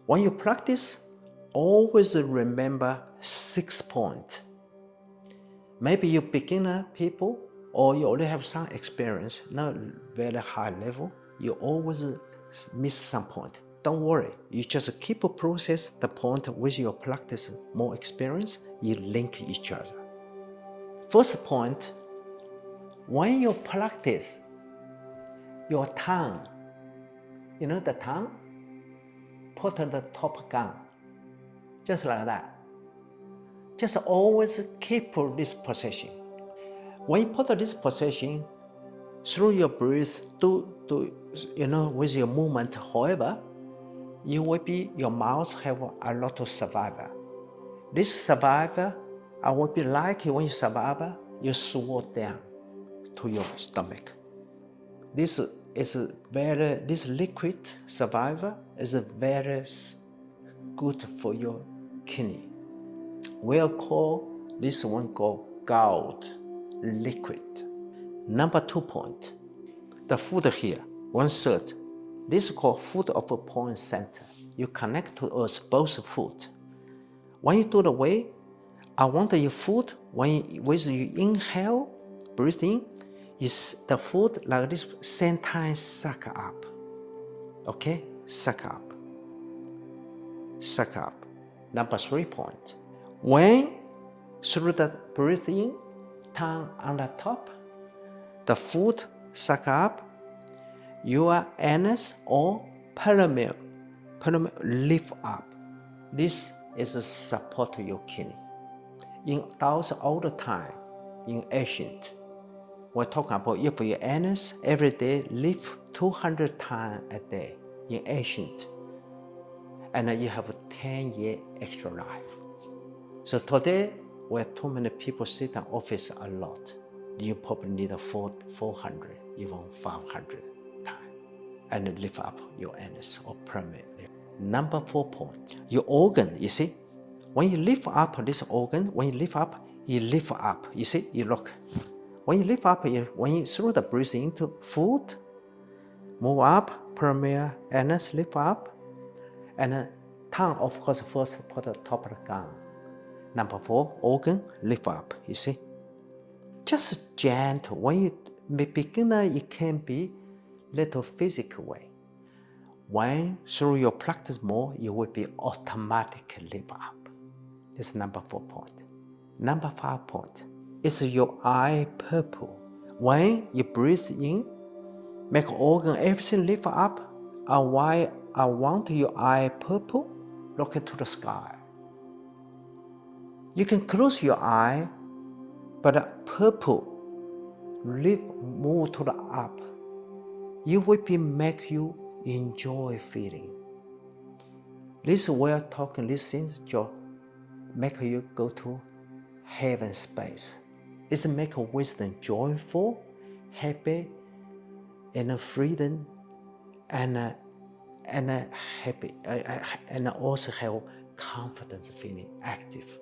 When you practice, always remember 6 points. Maybe you beginner people or you already have some experience, not very high level, you always miss some point. Don't worry, you just keep a process the point with your practice, more experience, you link each other. First point, when you practice your tongue, you know the tongue? Put the top gun, just like that. Just always keep this position. When you put this position, through your breath, with your movement, however, your mouth have a lot of saliva. This saliva, I will be like when you saliva, you swallow down to your stomach. This liquid saliva is very good for your kidney. We'll call this one called gout liquid. Number 2 point, the food here, 1/3. This is called food of a point center. You connect to us both food. When you do the way, I want your food, when you inhale, breathe in, is the food like this, same time suck up. Okay, suck up. Suck up. Number 3 point. When through the breathing, tongue on the top, the food suck up, your anus or perineum lift up. This is a support to your kidney. In those old time, in ancient, we're talking about if your anus every day lift 200 times a day in ancient, and you have a 10-year extra life. So today, where too many people sit in office a lot, you probably need a 400, even 500 times, and lift up your anus or perineum. Number 4 point, your organ, you see, when you lift up this organ, when you lift up, you see, you look. When you lift up, when you through the breathing into food, move up, perineum, anus, lift up, and tongue, of course, first put the top of the gun. Number 4, organ, lift up, you see. Just gentle. When you beginner, it can be little physical way. When through your practice more, you will be automatically lift up. This is number 4 point. Number 5 point is your eye purple. When you breathe in, make organ, everything lift up. And why I want your eye purple, look into the sky. You can close your eye, but purple move to the up. You will make you enjoy feeling. This way of talking, these things make you go to heaven space. It's make wisdom joyful, happy, and freedom, and happy, and also have confidence feeling, active.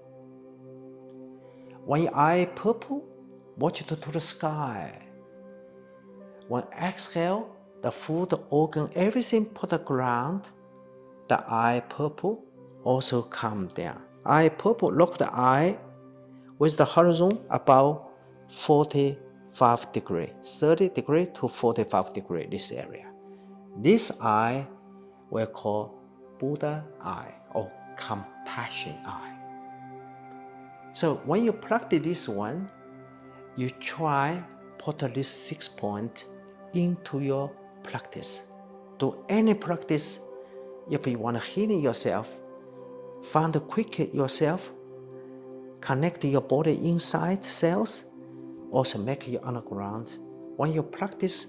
When your eye purple, watch it to the sky. When exhale, the food, organ, everything put the ground, the eye purple also come down. Eye purple, look the eye with the horizon about 45 degrees, 30 degrees to 45 degrees, this area. This eye we call Buddha eye or compassion eye. So when you practice this one, you try put this 6 point into your practice. Do any practice. If you want to heal yourself, find quick yourself, connect your body inside cells, also make you on the ground. When you practice,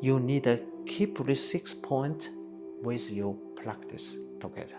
you need to keep this 6 point with your practice together.